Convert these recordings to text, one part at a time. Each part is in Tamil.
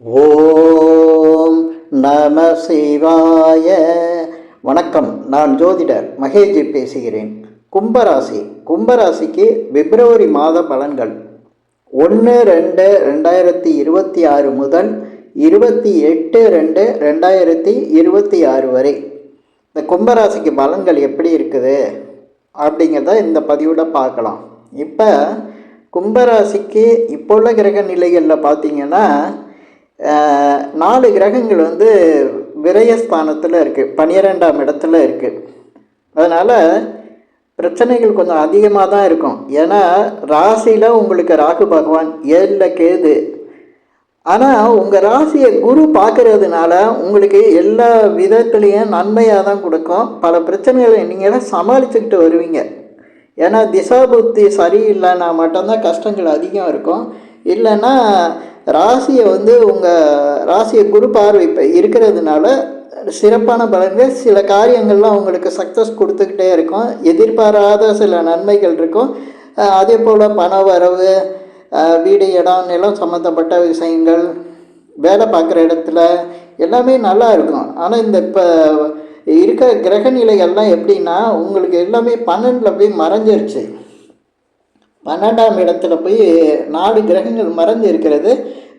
ஓம் நம சிவாய. வணக்கம். நான் ஜோதிடர் மகேஜி பேசுகிறேன். கும்பராசிக்கு பிப்ரவரி மாத பலன்கள் 1-2-2026 முதல் 28-2-2026 வரை இந்த கும்பராசிக்கு பலன்கள் எப்படி இருக்குது அப்படிங்கிறத இந்த பதிவில் பார்க்கலாம். இப்போ கும்பராசிக்கு இப்போ உள்ள கிரக நிலைகளில் பார்த்தீங்கன்னா 4 கிரகங்கள் விரயஸ்தானத்தில் இருக்குது, 12ஆம் இடத்துல இருக்குது. அதனால் பிரச்சனைகள் கொஞ்சம் அதிகமாக தான் இருக்கும். ஏன்னா ராசியில் உங்களுக்கு ராகு பகவான், 7ல் கேது. ஆனால் உங்கள் ராசியை குரு பார்க்கறதுனால உங்களுக்கு எல்லா விதத்துலேயும் நன்மையாக தான் கொடுக்கும். பல பிரச்சனைகளை நீங்கள் சமாளிச்சுக்கிட்டு வருவீங்க. ஏன்னா திசா புத்தி சரியில்லைன்னா மட்டும்தான் கஷ்டங்கள் அதிகம் இருக்கும். இல்லைன்னா ராசியை உங்கள் ராசியை குரு பார்வை இப்போ இருக்கிறதுனால சிறப்பான பலன்கள், சில காரியங்கள்லாம் உங்களுக்கு சக்ஸஸ் கொடுத்துக்கிட்டே இருக்கும். எதிர்பாராத சில நன்மைகள் இருக்கும். அதே போல் பண வரவு, வீடு, இடம், நிலம் சம்மந்தப்பட்ட விஷயங்கள், வேலை பார்க்குற இடத்துல எல்லாமே நல்லா இருக்கும். ஆனால் இந்த இப்போ இருக்க கிரக நிலைகள்லாம் எப்படின்னா உங்களுக்கு எல்லாமே 12ல் போய் மறைஞ்சிருச்சு. 12ஆம் இடத்துல போய் 4 கிரகங்கள் மறைஞ்சு இருக்கிறது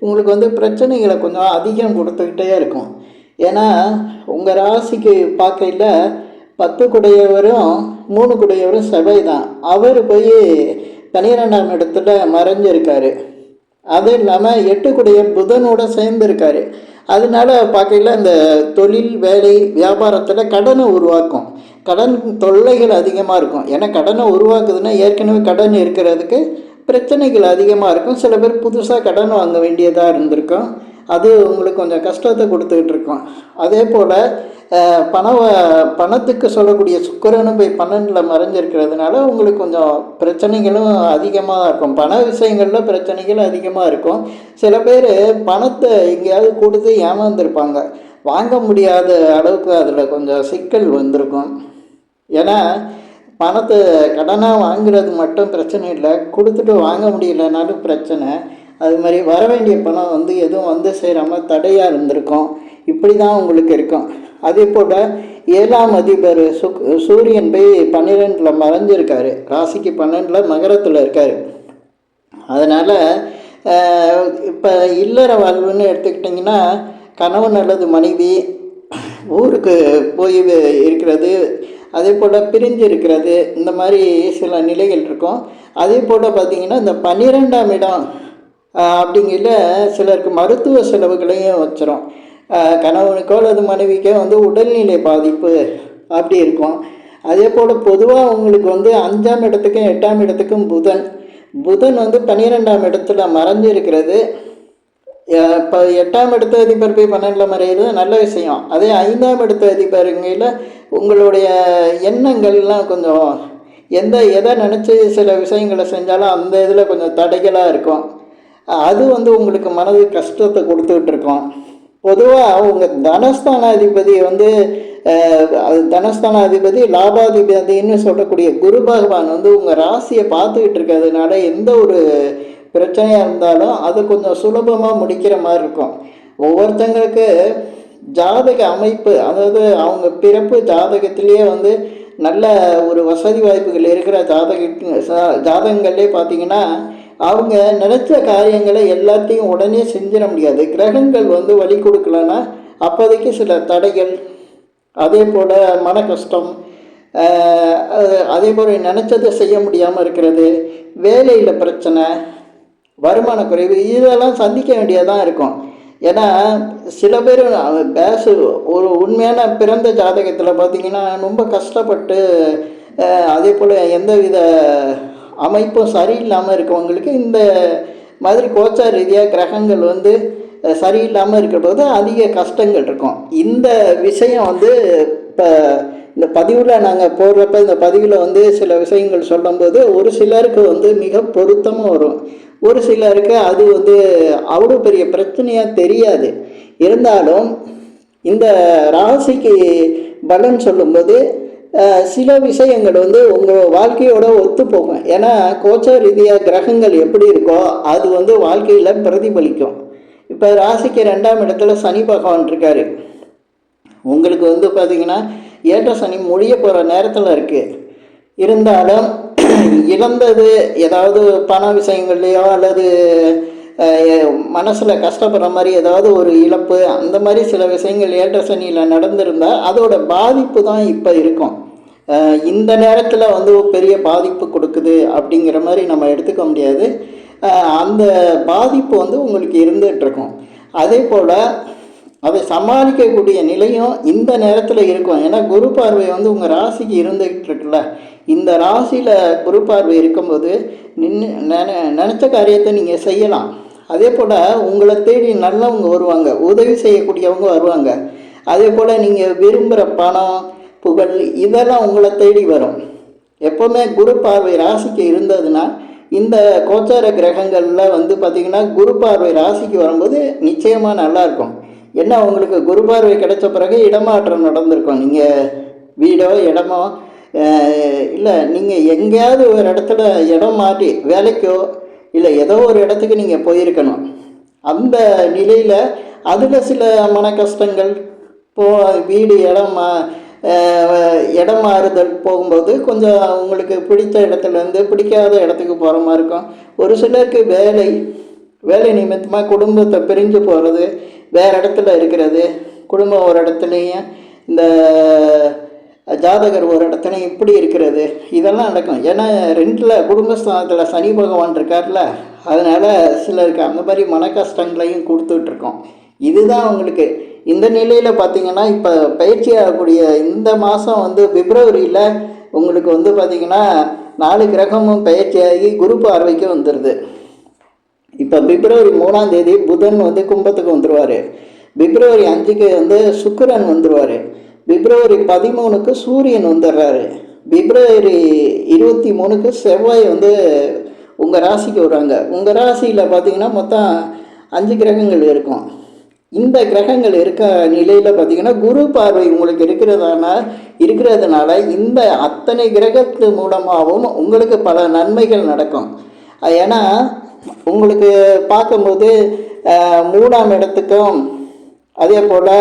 உங்களுக்கு பிரச்சனைகளை கொஞ்சம் அதிகம் கொடுத்துக்கிட்டே இருக்கும். ஏன்னா உங்கள் ராசிக்கு பார்க்கையில் 10 குடையவரும் 3 குடையவரும் செவ்வாய் தான். அவர் போய் 12ஆம் இடத்துல மறைஞ்சிருக்காரு. அது இல்லாமல் 8 குடையர் புதனோட சேர்ந்துருக்காரு. அதனால பார்க்கையில் இந்த தொழில், வேலை, வியாபாரத்தில் கடனை உருவாக்கும். கடன் தொல்லைகள் அதிகமாக இருக்கும். ஏன்னா கடனை உருவாக்குதுன்னா ஏற்கனவே கடன் இருக்கிறதுக்கு பிரச்சனைகள் அதிகமாக இருக்கும். சில பேர் புதுசாக கடன் வாங்க வேண்டியதாக இருந்திருக்கும். அது உங்களுக்கு கொஞ்சம் கஷ்டத்தை கொடுத்துக்கிட்டு இருக்கும். அதே போல் பணத்துக்கு சொல்லக்கூடிய சுக்கிரனும் போய் 12ல் மறைஞ்சிருக்கிறதுனால உங்களுக்கு கொஞ்சம் பிரச்சனைகளும் அதிகமாக இருக்கும். பண விஷயங்களில் பிரச்சனைகள் அதிகமாக இருக்கும். சில பேர் பணத்தை எங்கேயாவது கொடுத்து ஏமாந்துருப்பாங்க. வாங்க முடியாத அளவுக்கு அதில் கொஞ்சம் சிக்கல் வந்திருக்கும். ஏன்னா பணத்தை கடனாக வாங்குறது மட்டும் பிரச்சனை இல்லை, கொடுத்துட்டு வாங்க முடியலனாலும் பிரச்சனை. அது மாதிரி வர வேண்டிய பணம் எதுவும் சேராமல் தடையாக இருந்திருக்கும். இப்படி தான் உங்களுக்கு இருக்கும். அதே போல் 7ஆம் அதிபர் சூரியன் போய் 12ல் மறைஞ்சிருக்காரு. ராசிக்கு 12ல் மகரத்தில் இருக்கார். அதனால் இப்போ இல்லற வாழ்வுன்னு எடுத்துக்கிட்டிங்கன்னா கணவன் அல்லது மனைவி ஊருக்கு போய் இருக்கிறது, அதே போல் பிரிஞ்சு இருக்கிறது, இந்த மாதிரி சில நிலைகள் இருக்கும். அதே போல் பார்த்திங்கன்னா இந்த 12ஆம் இடம் அப்படிங்கிற சிலருக்கு மருத்துவ செலவுகளையும் வச்சிரும். கணவனுக்கோ அல்லது மனைவிக்கோ உடல்நிலை பாதிப்பு அப்படி இருக்கும். அதே போல் பொதுவாக உங்களுக்கு 5ஆம் இடத்துக்கும் 8ஆம் இடத்துக்கும் புதன் 12ஆம் இடத்துல மறைஞ்சிருக்கிறது. இப்போ 8ஆம் இடத்து அதிபர் போய் 12ல் மறைகிறது நல்ல விஷயம். அதே 5ஆம் இடத்து அதிபருங்கையில் உங்களுடைய எண்ணங்கள்லாம் கொஞ்சம் எதை நினச்சி சில விஷயங்களை செஞ்சாலும் அந்த இதில் கொஞ்சம் தடைகளாக இருக்கும். அது உங்களுக்கு மனது கஷ்டத்தை கொடுத்துக்கிட்டு இருக்கோம். பொதுவாக உங்கள் தனஸ்தானாதிபதி தனஸ்தானாதிபதி லாபாதிபதினு சொல்லக்கூடிய குரு பகவான் உங்கள் ராசியை பார்த்துக்கிட்டு இருக்கிறதுனால எந்த ஒரு பிரச்சனையாக இருந்தாலும் அது கொஞ்சம் சுலபமாக முடிக்கிற மாதிரி இருக்கும். ஒவ்வொருத்தங்களுக்கு ஜாதக அமைப்பு, அதாவது அவங்க பிறப்பு ஜாதகத்திலேயே நல்ல ஒரு வசதி வாய்ப்புகள் இருக்கிற ஜாதகங்களே பார்த்திங்கன்னா அவங்க நினச்ச காரியங்களை எல்லாத்தையும் உடனே செஞ்சிட முடியாது. கிரகங்கள் வழி கொடுக்கலன்னா அப்போதைக்கு சில தடைகள், அதே போல் மன கஷ்டம், அதே போல் நினச்சதை செய்ய முடியாமல் இருக்கிறது, வேலையில் பிரச்சனை, வருமான குறைவு, இதெல்லாம் சந்திக்க வேண்டியதாக இருக்கும். ஏன்னா சில பேர் ஒரு உண்மையான பிறந்த ஜாதகத்தில் பார்த்திங்கன்னா ரொம்ப கஷ்டப்பட்டு, அதே போல் எந்தவித அமைப்பும் சரியில்லாமல் இருக்கவங்களுக்கு இந்த மாதிரி கோச்சார ரீதியாக கிரகங்கள் சரியில்லாமல் இருக்கிற போது அதிக கஷ்டங்கள் இருக்கும். இந்த விஷயம் இப்போ இந்த பதிவில் நாங்கள் போடுறப்ப இந்த பதிவில் சில விஷயங்கள் சொல்லும்போது ஒரு சிலருக்கு மிக பொருத்தமாக வரும். ஒரு சிலருக்கு அது அவ்வளோ பெரிய பிரச்சனையாக தெரியாது. இருந்தாலும் இந்த ராசிக்கு பலன் சொல்லும்போது சில விஷயங்கள் உங்கள் வாழ்க்கையோட ஒத்து போகும். ஏன்னா கோச்சார ரீதியாக கிரகங்கள் எப்படி இருக்கோ அது வாழ்க்கையில் பிரதிபலிக்கும். இப்போ ராசிக்கு 2ஆம் இடத்துல சனி பகவான் இருக்கார். உங்களுக்கு வந்து பார்த்திங்கன்னா ஏற்ற சனி முடிய போகிற நேரத்தில் இருக்குது. இருந்தாலும் இழந்தது ஏதாவது பண விஷயங்கள்லையோ அல்லது மனசில் கஷ்டப்படுற மாதிரி ஏதாவது ஒரு இழப்பு அந்த மாதிரி சில விஷயங்கள் ஏற்ற சனியில் நடந்திருந்தால் அதோட பாதிப்பு தான் இப்போ இருக்கும். இந்த நேரத்தில் வந்து பெரிய பாதிப்பு கொடுக்குது அப்படிங்கிற மாதிரி நம்ம எடுத்துக்க முடியாது. அந்த பாதிப்பு வந்து உங்களுக்கு இருந்துகிட்ருக்கும். அதே போல் அதை சமாளிக்கக்கூடிய நிலையும் இந்த நேரத்தில் இருக்கும். ஏன்னா குரு பார்வை வந்து உங்கள் ராசிக்கு இருந்துகிட்டு இருக்குல்ல, இந்த ராசியில் குரு பார்வை இருக்கும்போது நினச்ச காரியத்தை நீங்கள் செய்யலாம். அதே போல் உங்களை தேடி நல்லவங்க வருவாங்க, உதவி செய்யக்கூடியவங்க வருவாங்க. அதே போல் நீங்கள் விரும்புகிற பணம் புகழ் இதெல்லாம் உங்களை தேடி வரும். எப்போவுமே குரு பார்வை ராசிக்கு இருந்ததுன்னா இந்த கோச்சார கிரகங்களில் வந்து பார்த்திங்கன்னா குரு பார்வை ராசிக்கு வரும்போது நிச்சயமாக நல்லாயிருக்கும். என்ன உங்களுக்கு குரு பார்வை கிடைச்ச பிறகு இடமாற்றம் நடந்திருக்கும். நீங்கள் வீடோ இடமோ இல்லை நீங்கள் எங்கேயாவது ஒரு இடத்துல இடம் மாற்றி வேலைக்கோ இல்லை ஏதோ ஒரு இடத்துக்கு நீங்கள் போயிருக்கணும். அந்த நிலையில் அதில் சில மன கஷ்டங்கள் வீடு இடம் மாறுதல் போகும்போது கொஞ்சம் உங்களுக்கு பிடித்த இடத்துலேருந்து பிடிக்காத இடத்துக்கு போகிற மாதிரி இருக்கும். ஒரு சிலருக்கு வேலை நிமித்தமாக குடும்பத்தை பிரிஞ்சு போகிறது, வேறு இடத்துல இருக்கிறது, குடும்பம் ஒரு இடத்துலையும் இந்த ஜாதகர் ஒரு இடத்துலையும் இப்படி இருக்கிறது, இதெல்லாம் நடக்கும். ஏன்னா 2ல் குடும்பஸ்தானத்தில் சனி பகவான் இருக்கார்ல, அதனால் சிலருக்கு அந்த மாதிரி மன கஷ்டங்களையும் கொடுத்துட்ருக்கோம். இதுதான் உங்களுக்கு இந்த நிலையில் பார்த்திங்கன்னா இப்போ பயிற்சி ஆகக்கூடிய இந்த மாதம் வந்து பிப்ரவரியில் உங்களுக்கு வந்து பார்த்திங்கன்னா 4 கிரகமும் பயிற்சியாகி குரு பார்வைக்கு வந்துடுது. இப்போ பிப்ரவரி 3ஆம் தேதி புதன் வந்து கும்பத்துக்கு வந்துடுவார். பிப்ரவரி 5க்கு வந்து சுக்கிரன் வந்துடுவார். பிப்ரவரி 13க்கு சூரியன் வந்துடுறாரு. பிப்ரவரி 23க்கு செவ்வாய் வந்து உங்கள் ராசிக்கு வருவாங்க. உங்கள் ராசியில் பார்த்திங்கன்னா மொத்தம் 5 கிரகங்கள் இருக்கும். இந்த கிரகங்கள் இருக்க நிலையில் பார்த்திங்கன்னா குரு பார்வை உங்களுக்கு இருக்கிறதுனால இந்த அத்தனை கிரகத்து மூலமாகவும் உங்களுக்கு பல நன்மைகள் நடக்கும். ஏன்னா உங்களுக்கு பார்க்கும்போது 3ஆம் இடத்துக்கும் அதே போல்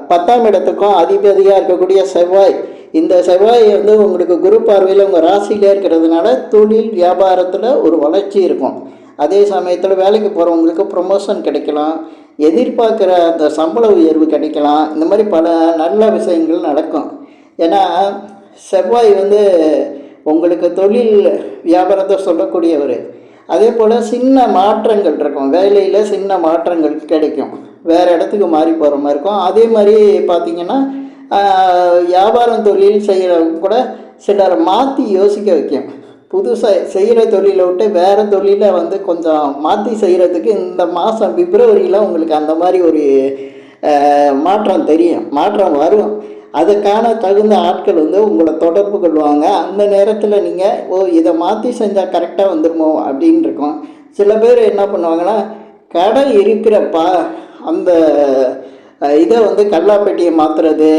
10ஆம் இடத்துக்கும் அதிபதியாக இருக்கக்கூடிய செவ்வாய், இந்த செவ்வாய் வந்து உங்களுக்கு குரு பார்வையில் உங்கள் ராசியிலே இருக்கிறதுனால தொழில் வியாபாரத்தில் ஒரு வளர்ச்சி இருக்கும். அதே சமயத்தில் வேலைக்கு போகிறவங்களுக்கு ப்ரொமோஷன் கிடைக்கலாம், எதிர்பார்க்குற அந்த சம்பள உயர்வு கிடைக்கலாம். இந்த மாதிரி பல நல்ல விஷயங்கள் நடக்கும். ஏன்னா செவ்வாய் வந்து உங்களுக்கு தொழில் வியாபாரத்தை சொல்லக்கூடியவர். அதே போல் சின்ன மாற்றங்கள் இருக்கும், வேலையில் சின்ன மாற்றங்கள் கிடைக்கும், வேறு இடத்துக்கு மாறி போகிற மாதிரி இருக்கும். அதே மாதிரி பார்த்திங்கன்னா வியாபாரம் தொழில் செய்கிறவங்க கூட சிலரை மாற்றி யோசிக்க வைக்கும். புதுசாக செய்கிற தொழிலை விட்டு வேறு தொழிலை வந்து கொஞ்சம் மாற்றி செய்கிறதுக்கு இந்த மாதம் பிப்ரவரியில் உங்களுக்கு அந்த மாதிரி ஒரு மாற்றம் வரும். அதுக்கான தகுந்த ஆட்கள் வந்து உங்களை தொடர்பு கொள்வாங்க. அந்த நேரத்தில் நீங்கள் இதை மாற்றி செஞ்சால் கரெக்டாக வந்துடுமோ அப்படின்னு இருக்கும். சில பேர் என்ன பண்ணுவாங்கன்னா கடை இருக்கிறப்பா அந்த இதை வந்து கல்லாப்பெட்டியை மாற்றுறது,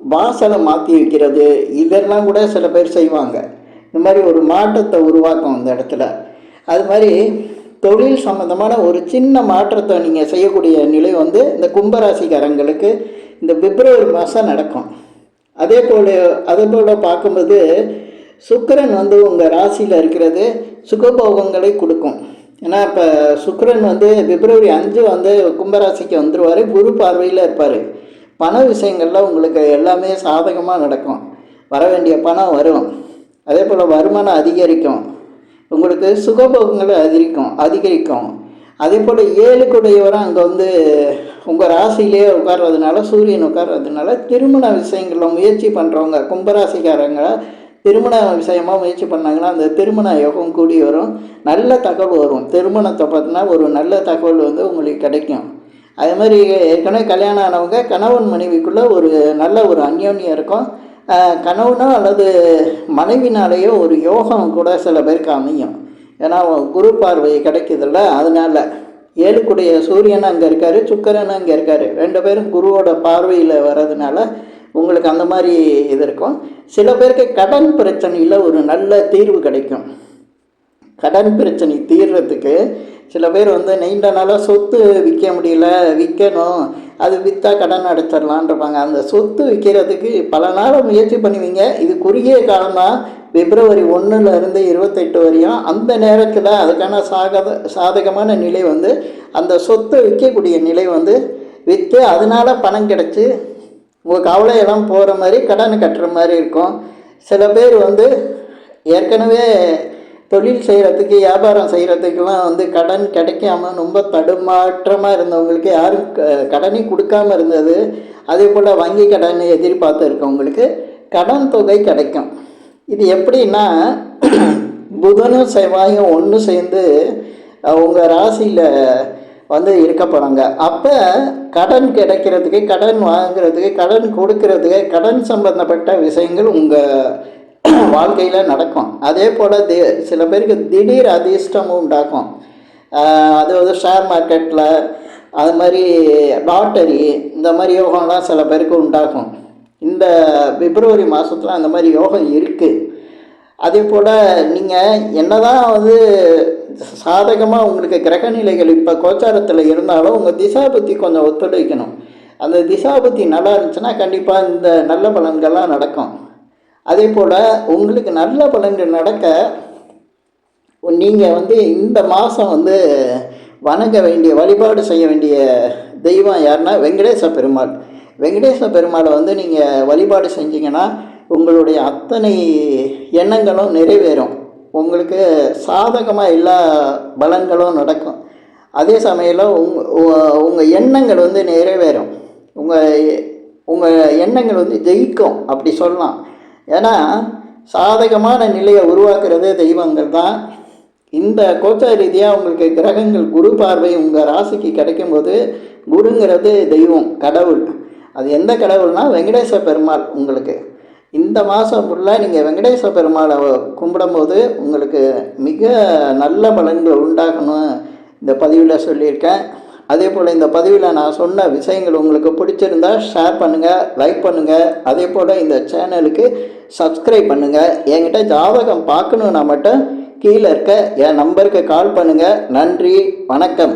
வாசலை மாற்றி வைக்கிறது, இதெல்லாம் கூட சில பேர் செய்வாங்க. இந்த மாதிரி ஒரு மாற்றத்தை உருவாக்கும் அந்த இடத்துல. அது மாதிரி தொழில் சம்மந்தமான ஒரு சின்ன மாற்றத்தை நீங்கள் செய்யக்கூடிய நிலை வந்து இந்த கும்பராசிக்காரங்களுக்கு இந்த பிப்ரவரி மாதம் நடக்கும். அதே போல் பார்க்கும்போது சுக்கிரன் வந்து உங்கள் ராசியில் இருக்கிறது சுகபோகங்களை கொடுக்கும். ஏன்னா இப்போ சுக்கிரன் வந்து பிப்ரவரி 5 வந்து கும்பராசிக்கு வந்துடுவார், குரு பார்வையில் இருப்பார். பண விஷயங்கள்லாம் உங்களுக்கு எல்லாமே சாதகமாக நடக்கும், வர வேண்டிய பணம் வரும். அதே போல் வருமானம் அதிகரிக்கும், உங்களுக்கு சுகபோகங்களை அதிகரிக்கும். அதே போல் 7 கூடையவரும் அங்கே வந்து உங்கள் ராசியிலே உட்கார்றதுனால, சூரியன் உட்கார்றதுனால திருமண விஷயங்களில் முயற்சி பண்ணுறவங்க கும்பராசிக்காரங்க திருமண விஷயமாக முயற்சி பண்ணாங்கன்னா அந்த திருமண யோகம் கூடி வரும், நல்ல தகவல் வரும். திருமணத்தை பார்த்தினா ஒரு நல்ல தகவல் வந்து உங்களுக்கு கிடைக்கும். அதே மாதிரி ஏற்கனவே கல்யாணம் ஆனவங்க கணவன் மனைவிக்குள்ளே ஒரு நல்ல ஒரு அந்யோன்யம் இருக்கும். கணவனோ அல்லது மனைவினாலேயோ ஒரு யோகம் கூட சில பேருக்கு அமையும். ஏன்னா குரு பார்வை கிடைக்குதில்ல, அதனால் 7 கூடிய சூரியன் அங்கே இருக்கார், சுக்கிரன் அங்கே இருக்கார், 2 பேரும் குருவோட பார்வையில் வர்றதுனால உங்களுக்கு அந்த மாதிரி இது இருக்கும். சில பேருக்கு கடன் பிரச்சனையில் ஒரு நல்ல தீர்வு கிடைக்கும். கடன் பிரச்சனை தீர்றதுக்கு சில பேர் வந்து நீண்ட நாளாக சொத்து விற்க முடியல, விற்கணும், அது விற்றா கடன் அடைச்சிடலான்றப்பாங்க. அந்த சொத்து விற்கிறதுக்கு பல நாள் முயற்சி பண்ணுவீங்க. இது குறுகிய காலமாக பிப்ரவரி 1லேருந்து 28 வரையும் அந்த நேரத்தில் அதுக்கான சாதகமான நிலை வந்து அந்த சொத்தை விற்கக்கூடிய நிலை வந்து விற்று அதனால் பணம் கிடச்சி உங்கள் கவலையெல்லாம் போகிற மாதிரி கடன் கட்டுற மாதிரி இருக்கும். சில பேர் வந்து ஏற்கனவே தொழில் செய்கிறதுக்கு வியாபாரம் செய்கிறதுக்கெல்லாம் வந்து கடன் கிடைக்காம ரொம்ப தடுமாற்றமாக இருந்தவங்களுக்கு, யாரும் கடனே கொடுக்காமல் இருந்தது, அதே போல் வங்கி கடன் எதிர்பார்த்து இருக்கவங்களுக்கு கடன் தொகை கிடைக்கும். இது எப்படின்னா புதனும் செவ்வாயும் ஒன்று சேர்ந்து உங்கள் ராசியில் வந்து இருக்க போகிறாங்க. அப்போ கடன் கிடைக்கிறதுக்கு, கடன் வாங்குறதுக்கு, கடன் கொடுக்கறதுக்கு, கடன் சம்பந்தப்பட்ட விஷயங்கள் உங்கள் வாழ்க்கையில் நடக்கும். அதே போல் சில பேருக்கு திடீர் அதிர்ஷ்டமும் உண்டாகும். அது வந்து ஷேர் மார்க்கெட்டில் அது மாதிரி லாட்டரி இந்த மாதிரி யோகம்லாம் சில பேருக்கு உண்டாகும். இந்த பிப்ரவரி மாதத்தில் அந்த மாதிரி யோகம் இருக்குது. அதே போல் நீங்கள் என்னதான் வந்து சாதகமாக உங்களுக்கு கிரகநிலைகள் இப்போ கோச்சாரத்தில் இருந்தாலும் உங்கள் திசாபுத்தி கொஞ்சம் ஒத்துழைக்கணும். அந்த திசாபுத்தி நல்லா இருந்துச்சுன்னா கண்டிப்பாக இந்த நல்ல பலன்கள்லாம் நடக்கும். அதே போல் உங்களுக்கு நல்ல பலன்கள் நடக்க நீங்கள் வந்து இந்த மாதம் வந்து வணங்க வேண்டிய, வழிபாடு செய்ய வேண்டிய தெய்வம் யாருன்னா வெங்கடேச பெருமாள். வெங்கடேச பெருமாளை வந்து நீங்கள் வழிபாடு செஞ்சீங்கன்னா உங்களுடைய அத்தனை எண்ணங்களும் நிறைவேறும். உங்களுக்கு சாதகமாக எல்லா பலன்களும் நடக்கும். அதே சமயம் உங்கள் எண்ணங்கள் வந்து நிறைவேறும். உங்கள் எண்ணங்கள் வந்து ஜெயிக்கும் அப்படி சொல்லலாம். ஏன்னா சாதகமான நிலையை உருவாக்குறதே தெய்வங்கள் தான். இந்த கோச்சார ரீதியாக உங்களுக்கு கிரகங்கள் குரு பார்வை உங்கள் ராசிக்கு கிடைக்கும்போது, குருங்கிறது தெய்வம், கடவுள். அது எந்த கடவுள்னா வெங்கடேச பெருமாள். உங்களுக்கு இந்த மாதம் ஃபுல்லாக நீங்கள் வெங்கடேச பெருமாளை கும்பிடும்போது உங்களுக்கு மிக நல்ல பலன்கள் உண்டாகணும் இந்த பதிவில் சொல்லியிருக்கேன். அதே போல் இந்த பதிவில் நான் சொன்ன விஷயங்கள் உங்களுக்கு பிடிச்சிருந்தா ஷேர் பண்ணுங்கள், லைக் பண்ணுங்கள். அதே போல் இந்த சேனலுக்கு சப்ஸ்கிரைப் பண்ணுங்கள். என்கிட்ட ஜாதகம் பார்க்கணுன்னா மட்டும் கீழே இருக்க என் நம்பருக்கு கால் பண்ணுங்கள். நன்றி, வணக்கம்.